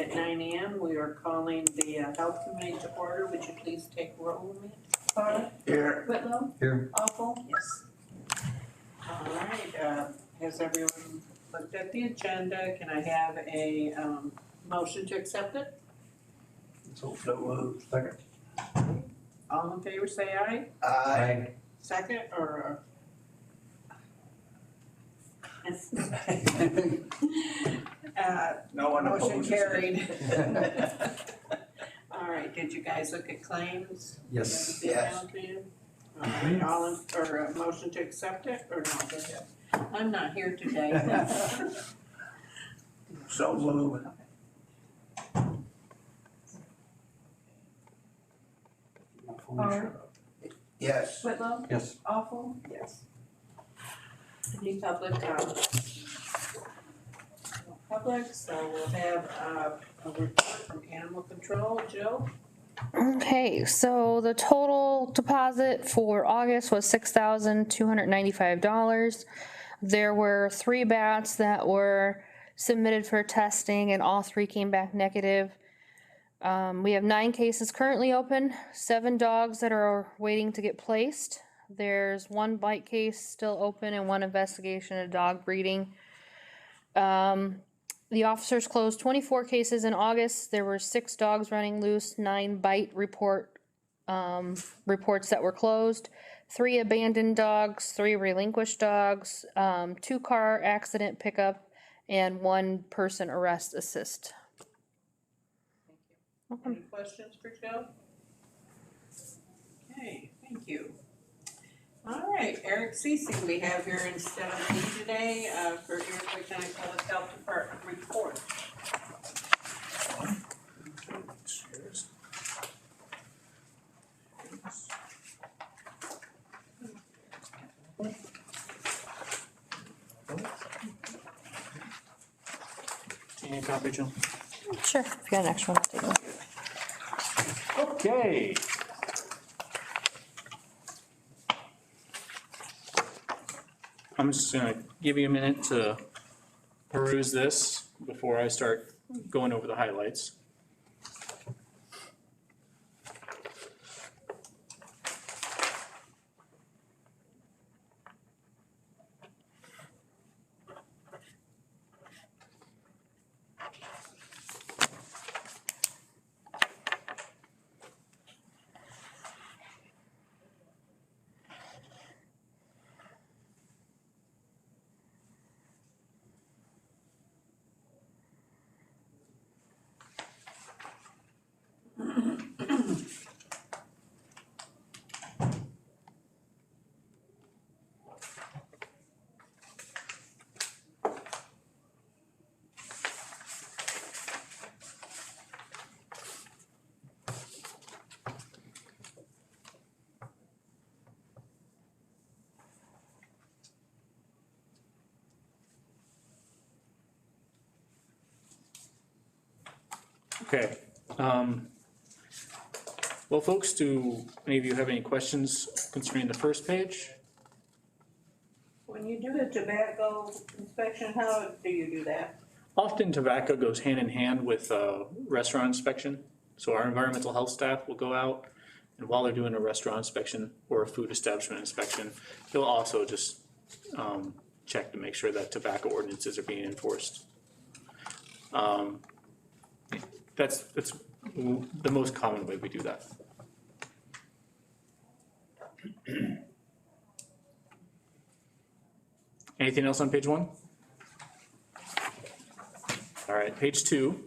at 9 AM. We are calling the Health Committee to order. Would you please take roll with me? Carr, Here. Whitlow, Here. Awful, Yes. All right, has everyone looked at the agenda? Can I have a motion to accept it? So moved. Second. All in favor, say aye. Aye. Second, or? No one Motion opposes. carried. All right, did you guys look at claims? Yes. Yes. All right, or motion to accept it, or no, go ahead. I'm not here today. So moved. Carr, Yes. Whitlow, Yes. Awful, Yes. Any public comments? No public, so we'll have a report from animal control. Jill? Okay, so the total deposit for August was $6,295. There were 3 bats that were submitted for testing and all 3 came back negative. We have 9 cases currently open, 7 dogs that are waiting to get placed. There's 1 bite case still open and 1 investigation of dog breeding. The officers closed 24 cases in August. There were 6 dogs running loose, 9 bite reports that were closed, 3 abandoned dogs, 3 relinquished dogs, 2 car accident pickup, and 1 person arrest assist. Any questions for Jill? Okay, thank you. All right, Eric Cece we have here instead of me today for Iroquois County Public Health Department report. Any copy, Jill? Sure, if you got an extra one, I'll take one. Okay. I'm just gonna give you a minute to peruse this before I start going over the highlights. Okay. Well, folks, do any of you have any questions concerning the first page? When you do a tobacco inspection, how do you do that? Often tobacco goes hand in hand with restaurant inspection. So our environmental health staff will go out, and while they're doing a restaurant inspection or a food establishment inspection, they'll also just check to make sure that tobacco ordinances are being enforced. That's the most common way we do that. Anything else on page 1? All right, page 2.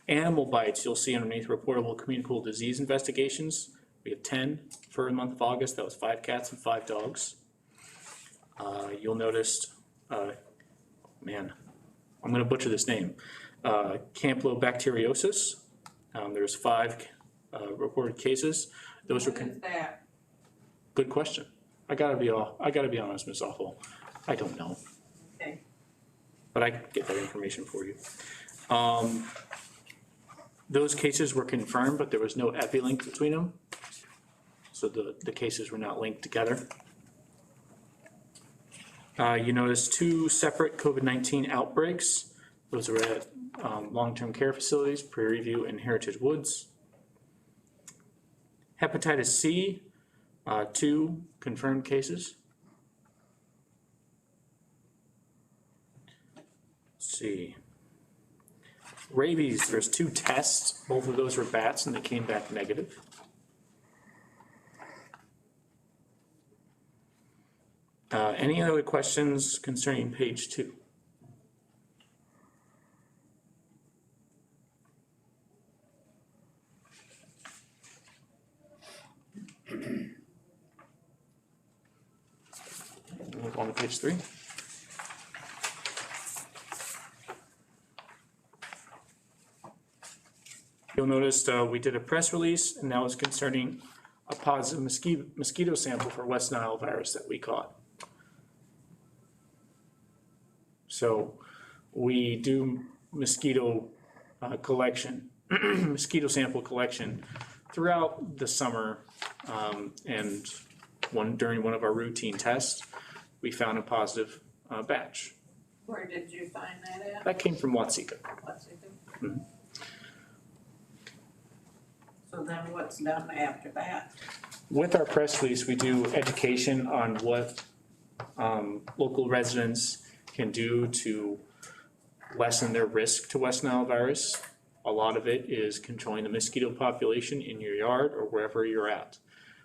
Animal bites, you'll see underneath reportable communicable disease investigations. We have 10 for the month of August. That was 5 cats and 5 dogs. You'll notice, man, I'm gonna butcher this name. Campylobacteriosis. There's 5 reported cases. Those What were, is that? good question. I gotta be honest, Ms. Awful. I don't know, Okay, but I can get that information for you. Those cases were confirmed, but there was no epi-link between them. So the cases were not linked together. You notice 2 separate COVID-19 outbreaks. Those are at long-term care facilities, Prairie View and Heritage Woods. Hepatitis C, 2 confirmed cases. Let's see. Rabies, there's 2 tests. Both of those were bats and they came back negative. Any other questions concerning page 2? Move on to page 3. You'll notice we did a press release, and that was concerning a positive mosquito sample for West Nile virus that we caught. So we do mosquito collection, mosquito sample collection throughout the summer, and during one of our routine tests, we found a positive batch. Where did you find that at? That came from Watseka. What's it do? Mhm. So then what's done after that? With our press release, we do education on what local residents can do to lessen their risk to West Nile virus. A lot of it is controlling the mosquito population in your yard or wherever you're at.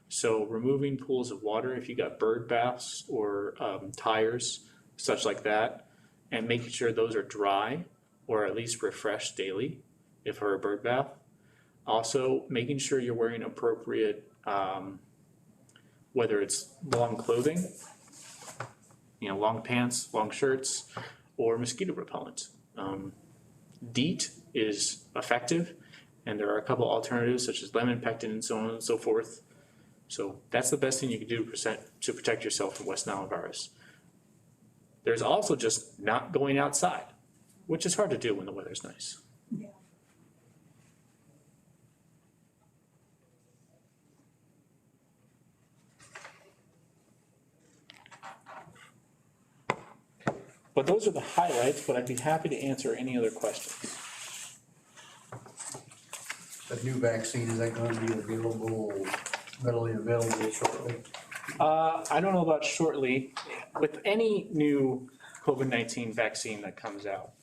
So removing pools of water if you got bird baths or tires, such like that, and making sure those are dry or at least refreshed daily if for a bird bath. Also, making sure you're wearing appropriate, whether it's long clothing, long pants, long shirts, or mosquito repellent. DEET is effective, and there are a couple alternatives such as lemon pectin and so on and so forth. So that's the best thing you can do to protect yourself from West Nile virus. There's also just not going outside, which is hard to do when the weather's nice. Yeah. But those are the highlights, but I'd be happy to answer any other questions. That new vaccine, is that gonna be readily available shortly? I don't know about shortly. With any new COVID-19 vaccine that comes out,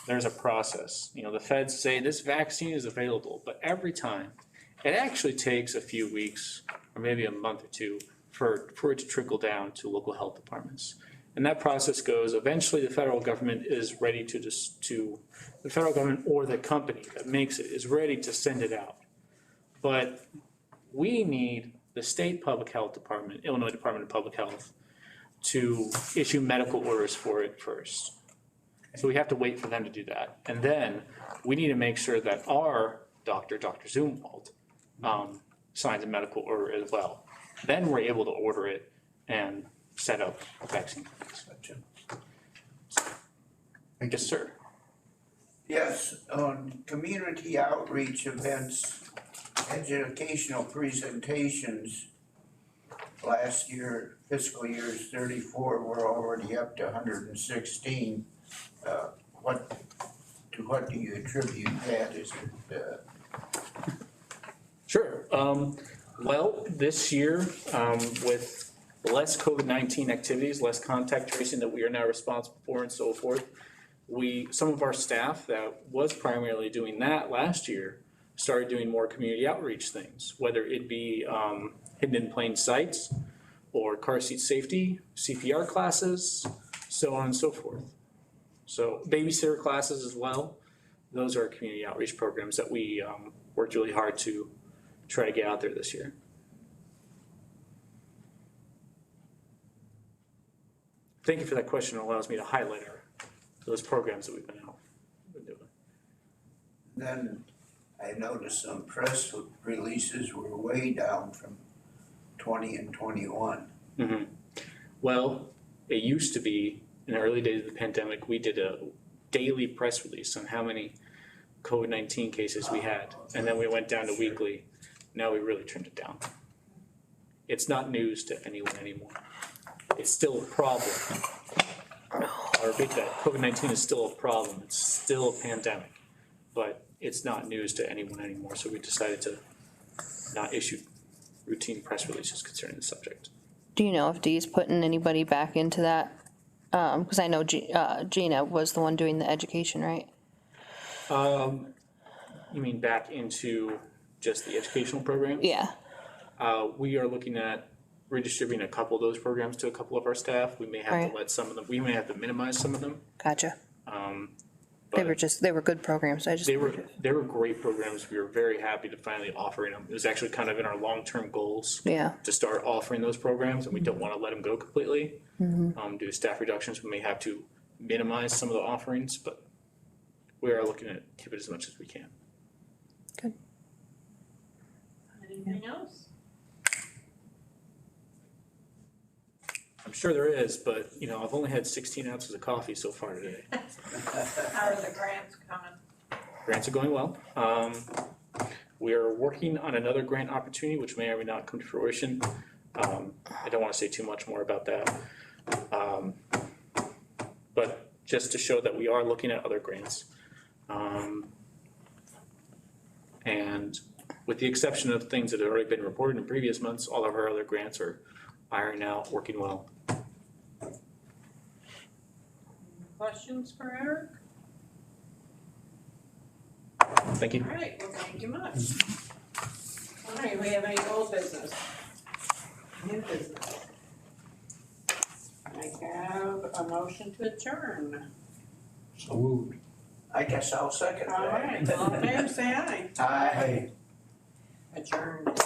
there's a process. The feds say this vaccine is available, but every time, it actually takes a few weeks or maybe a month or two for it to trickle down to local health departments. And that process goes, eventually the federal government is ready the federal government or the company that makes it is ready to send it out. But we need the state public health department, Illinois Department of Public Health, to issue medical orders for it first. So we have to wait for them to do that. And then we need to make sure that our doctor, Dr. Zumwalt, signs a medical order as well. Then we're able to order it and set up vaccine clinics. Yes, sir. Yes, on community outreach events, educational presentations, last year, fiscal years 34, we're already up to 116. What do you attribute that? Is it, Sure. Well, this year, with less COVID-19 activities, less contact tracing that we are now responsible for and so forth, some of our staff that was primarily doing that last year started doing more community outreach things, whether it be hidden in plain sights or car seat safety, CPR classes, so on and so forth. So babysitter classes as well. Those are community outreach programs that we worked really hard to try to get out there this year. Thank you for that question. It allows me to highlight those programs that we've been doing. then I noticed some press releases were way down from 20 and 21. Mm-hmm. Well, it used to be in the early days of the pandemic, we did a daily press release on how many COVID-19 cases we had, and then we went down to weekly. Now we really trimmed it down. It's not news to anyone anymore. It's still a problem. or abate that. COVID-19 is still a problem, it's still a pandemic, but it's not news to anyone anymore, so we decided to not issue routine press releases concerning the subject. Do you know if Dee's putting anybody back into that? Cause I know Gina was the one doing the education, right? You mean back into just the educational program? Yeah, We are looking at redistributing a couple of those programs to a couple of our staff. We may have Right. to let some of them, we may have to minimize some of them. gotcha. But They were good programs, I just. they were great programs. We were very happy to finally offering them. It was actually kind of in our long-term goals Yeah, to start offering those programs, and we don't want to let them go completely. Due to staff reductions, we may have to minimize some of the offerings, but we are looking at keep it as much as we can. Anything else? I'm sure there is, but you know, I've only had 16 ounces of coffee so far today. How are the grants coming? Grants are going well. We are working on another grant opportunity, which may or may not come to fruition. I don't want to say too much more about that. But just to show that we are looking at other grants. And with the exception of things that have already been reported in previous months, all of our other grants are ironing out, working well. Questions for Eric? Thank you. All right, well, thank you much. All right, we have any old business? New business? I have a motion to adjourn. So moved. I guess I'll second that. All right, all in favor, say aye. Aye. Adjourned.